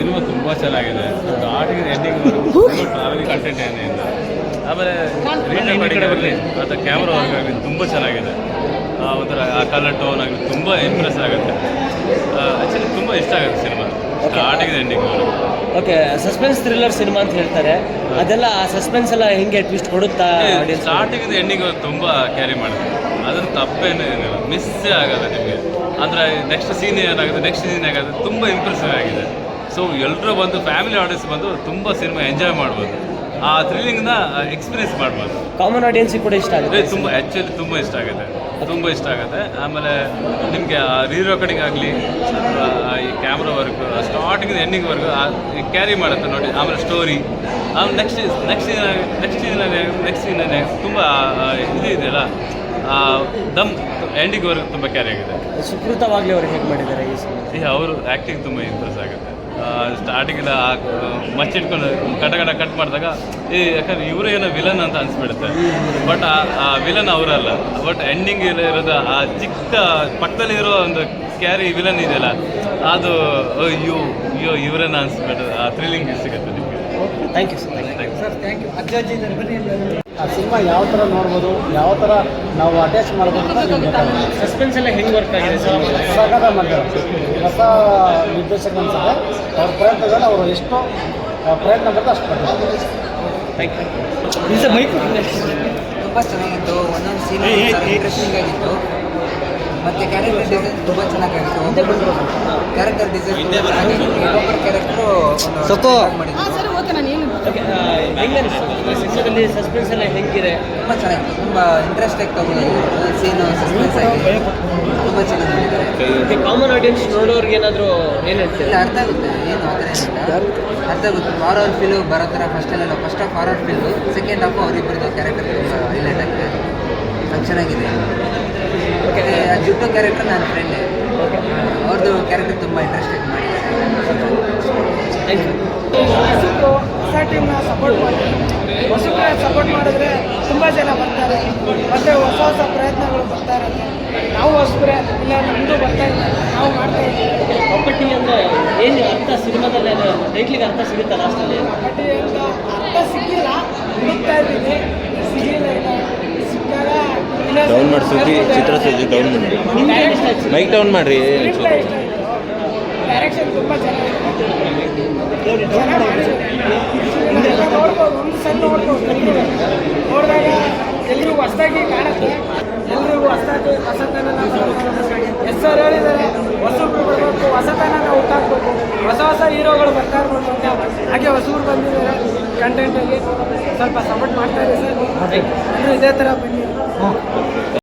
Cinema ತುಂಬ ಚೆನ್ನಾಗಿದೆ. Starting ending travelling content ಏನಿಲ್ಲ. ಆಮೇಲೆ ರೀಟೆಲ್ ಬರಲಿ ಅಥವಾ ಕ್ಯಾಮ್ರಾ ವರ್ಕ್ ಆಗಲಿ ತುಂಬ ಚೆನ್ನಾಗಿದೆ. ಒಂಥರ ಆ ಕಲರ್ ಟೋನ್ ಆಗಲಿ ತುಂಬ ಇಂಪ್ರೆಸ್ ಆಗುತ್ತೆ. ಆ್ಯಕ್ಚುಲಿ ತುಂಬ ಇಷ್ಟ ಆಗುತ್ತೆ cinema starting ending. Okay, suspense thriller cinema ಅಂತ ಹೇಳ್ತಾರೆ, ಅದೆಲ್ಲ ಆ ಸಸ್ಪೆನ್ಸ್ ಎಲ್ಲ ಹೆಂಗೆ ಟ್ವಿಸ್ಟ್ ಕೊಡುತ್ತಾ? ಸ್ಟಾರ್ಟಿಂಗ್ ಎಂಡಿಂಗ್ ತುಂಬ ಕ್ಯಾರಿ ಮಾಡುತ್ತೆ, ಅದನ್ನು ತಪ್ಪೇನಿಲ್ಲ, ಮಿಸ್ಸೇ ಆಗಲ್ಲ ನಿಮಗೆ. ಅಂದರೆ ನೆಕ್ಸ್ಟ್ ಸೀನ್ ಏನಾಗುತ್ತೆ, ನೆಕ್ಸ್ಟ್ ಸೀನ್ ಆಗುತ್ತೆ, ತುಂಬ ಇಂಪ್ರೆಸಿವ್ ಆಗಿದೆ. ಸೊ ಎಲ್ಲರೂ ಬಂದು ಫ್ಯಾಮಿಲಿ ಆಡಿಯನ್ಸ್ ಬಂದು ತುಂಬ ಸಿನಿಮಾ ಎಂಜಾಯ್ ಮಾಡ್ಬೋದು, ಆ ಥ್ರಿಲ್ಲಿಂಗ್ನ ಎಕ್ಸ್ಪೀರಿಯನ್ಸ್ ಮಾಡ್ಬೋದು. ಕಾಮನ್ ಆಡಿಯನ್ಸಿಗೆ ಕೂಡ ಇಷ್ಟ ಆಗುತ್ತೆ. ತುಂಬ ಆ್ಯಕ್ಚುಲಿ ತುಂಬ ಇಷ್ಟ ಆಗುತ್ತೆ, ತುಂಬ ಇಷ್ಟ ಆಗುತ್ತೆ. ಆಮೇಲೆ ನಿಮಗೆ ರೀರೆಕಾರ್ಡಿಂಗ್ ಆಗಲಿ, ಈ ಕ್ಯಾಮ್ರಾ ವರ್ಕ್ ಸ್ಟಾರ್ಟಿಂಗ್ ಎಂಡಿಂಗ್ವರೆಗೂ ಕ್ಯಾರಿ ಮಾಡುತ್ತೆ ನೋಡಿ. ಆಮೇಲೆ ಸ್ಟೋರಿ, ಆಮೇಲೆ ನೆಕ್ಸ್ಟ್ ಸೀನ್ ತುಂಬ ಇದು ಇದೆಯಲ್ಲ, ದಮ್ ಎಂಡಿಂಗ್ವರೆಗೂ ತುಂಬ ಕ್ಯಾರಿ ಆಗಿದೆ. ಸುಕೃತವಾಗ್ಲಿ ಅವ್ರು ಹೇಗೆ ಮಾಡಿದ್ದಾರೆ ಈ ಸಿನಿಮಾ? ಅವರು ಆ್ಯಕ್ಟಿಂಗ್ ತುಂಬ ಇಂಪ್ರೆಸ್ ಆಗುತ್ತೆ. ಸ್ಟಾರ್ಟಿಂಗಿಂದ ಮಚ್ಚಿಟ್ಕೊಂಡು ಕಟ್ ಮಾಡಿದಾಗ ಯಾಕಂದ್ರೆ ಇವರು ಏನೋ ವಿಲನ್ ಅಂತ ಅನಿಸ್ಬಿಡುತ್ತೆ, ಬಟ್ ಆ ವಿಲನ್ ಅವರಲ್ಲ. ಬಟ್ ಎಂಡಿಂಗ್ ಇರೋದು ಆ ಚಿಕ್ಕ ಪಕ್ಕದಲ್ಲಿರೋ ಒಂದು ಕ್ಯಾರಿ ವಿಲನ್ ಇದೆಯಲ್ಲ, ಅದು ಅಯ್ಯೋ ಇವರನ್ನ ಅನಿಸ್ಬಿಟ್ಟು ಆ ಥ್ರಿಲ್ಲಿಂಗ್ ಸಿಗುತ್ತೆ ನಿಮಗೆ. Thank you sir. Thank you. ಅಜ್ಜಾಜಿ ಆ ಸಿನಿಮಾ ಯಾವ ಥರ ನೋಡ್ಬೋದು, ಯಾವ ಥರ ನಾವು ಅಟ್ಯಾಚ್ ಮಾಡ್ಬೋದು ಅಂತ ನಿಮ್ಗೆ ಸಸ್ಪೆನ್ಸ್ ಎಲ್ಲ ಹೆಂಗೆ ವರ್ಕ್ ಆಗಿದೆ ಸಾಕಾದ ಮಾಡಿದ್ದಾರೆ. ಹೊಸ ನಿರ್ದೇಶಕ ಅನ್ಸುತ್ತೆ, ಅವ್ರ ಪ್ರಯತ್ನಗಳು ಅವರು ಎಷ್ಟು ಪ್ರಯತ್ನ ಬರುತ್ತೆ ಅಷ್ಟು ಮಾಡ್ತಾರೆ. Thank you. ಬೈಕ್ ತುಂಬ ಚೆನ್ನಾಗಿತ್ತು, ಒಂದೊಂದು ಸೀನ್ ಇಂಟ್ರೆಸ್ಟಿಂಗ್ ಆಗಿತ್ತು, ಮತ್ತು ಕ್ಯಾರೆಕ್ಟರ್ ಡಿಸೈನ್ ತುಂಬ ಚೆನ್ನಾಗಿತ್ತು. ಕ್ಯಾರೆಕ್ಟರ್ ಡಿಸೈನ್ ಒಬ್ಬೊಬ್ಬರ ಕ್ಯಾರೆಕ್ಟ್ರು ಮಾಡಿದ್ರು, ಸಿನಿಮಾದಲ್ಲಿ ಸಸ್ಪೆನ್ಸ್ ಎಲ್ಲ ಹೆಂಗಿದೆ? ತುಂಬ ಚೆನ್ನಾಗಿತ್ತು, ತುಂಬ ಇಂಟ್ರೆಸ್ಟ್ ಆಗಿ ತಗೊಂಡಿದ್ರು ಸೀನು, ಸಸ್ಪೆನ್ಸ್ ಆಗಿ ತುಂಬ ಚೆನ್ನಾಗಿ ಮಾಡಿದ್ದಾರೆ. ಕಾಮನ್ ಆಡಿಯನ್ಸ್ ನೋಡೋರ್ಗೆ ಏನಾದರೂ ಏನು ಹೇಳ್ತೀರಾ? ಇಲ್ಲ, ಅರ್ಥ ಆಗುತ್ತೆ, ಏನು ಆ ಥರ ಏನಿಲ್ಲ, ಅರ್ಥ ಆಗುತ್ತೆ. ಹಾರರ್ ಫೀಲು ಬರೋ ಥರ first half horror feel, second half ಅವರಿಬ್ಬರದ್ದು ಕ್ಯಾರೆಕ್ಟರ್ ತುಂಬ ಹೈಲೈಟ್ ಆಗಿದೆ, ಅದು ಚೆನ್ನಾಗಿದೆ. ಮತ್ತು ಆ ಜುಟ್ಟು ಕ್ಯಾರೆಕ್ಟರ್ ನನ್ನ ಫ್ರೆಂಡೇ, ಅವ್ರದ್ದು ಕ್ಯಾರೆಕ್ಟರ್ ತುಂಬ ಇಂಟ್ರೆಸ್ಟಿಂಗ್ ಮಾಡಿದ್ದಾರೆ. Thank you. ಹೊಸ ಟೀಮ್ನ ಸಪೋರ್ಟ್ ಮಾಡಿ, ಹೊಸಬ್ರೆ ಸಪೋರ್ಟ್ ಮಾಡಿದ್ರೆ ತುಂಬ ಜನ ಬರ್ತಾರೆ, ಮತ್ತು ಹೊಸ ಪ್ರಯತ್ನಗಳು ಬರ್ತಾ ಇರುತ್ತೆ. ನಾವು ಹೊಸಬ್ರೆ ಇಲ್ಲ, ನಮ್ಮದು ಬರ್ತಾ ಇದೆ, ನಾವು ಮಾಡ್ತಾ ಇದ್ದೀವಿ. ಒಪ್ಪಟ್ಟಿ ಅಂದರೆ ಏನು ಅರ್ಥ ಸಿನಿಮಾದಲ್ಲಿ? ಟೈಟ್ಲಿಗೆ ಅರ್ಥ ಸಿಗುತ್ತಾ ಲಾಸ್ಟಲ್ಲಿ? ಒಪ್ಪಟ್ಟಿ ಅಂತ ಅರ್ಥ ಸಿಕ್ಕಿಲ್ಲ, ಹುಡುಕ್ತಾ ಇದ್ದೀನಿ, ಸಿಗಲಿಲ್ಲ. ಇಲ್ಲ ಸಿಕ್ಕಾಗ ಡೌನ್ ಮಾಡಿ ಸುದ್ದಿ ಚಿತ್ರಸುದ್ದಿ ಡೌನ್ ಮಾಡಿ, ಮೈಕ್ ಡೌನ್ ಮಾಡಿರಿ. ಡೈರೆಕ್ಷನ್ ತುಂಬ ಚೆನ್ನಾಗಿದೆ, ನೋಡ್ಬೋದು, ಒಂದು ಸಣ್ಣ ನೋಡ್ಬೋದು. ನೋಡಿದಾಗ ಎಲ್ರಿಗೂ ಹೊಸದಾಗಿ ಕಾಣುತ್ತೆ, ಎಲ್ರಿಗೂ ಹೊಸತನ ಹೆಸರು ಹೇಳಿದ್ದಾರೆ, ಹೊಸಬ್ರು ಬರಬೇಕು, ಹೊಸತನ ಹುಟ್ಟಾಕ್ಬೇಕು, ಹೊಸ ಹೀರೋಗಳು ಬರ್ತಾ ಇರ್ಬೋದು ಅಂತ. ಹಾಗೆ ಹೊಸಬ್ರು ಬಂದಿದ್ದಾರೆ, ಕಂಟೆಂಟಾಗಿ ಸ್ವಲ್ಪ ಸಪೋರ್ಟ್ ಮಾಡ್ತಾ ಇದೆ ಸರ್. ಅಂದರೆ ಇದೇ ಥರ ಬನ್ನಿ.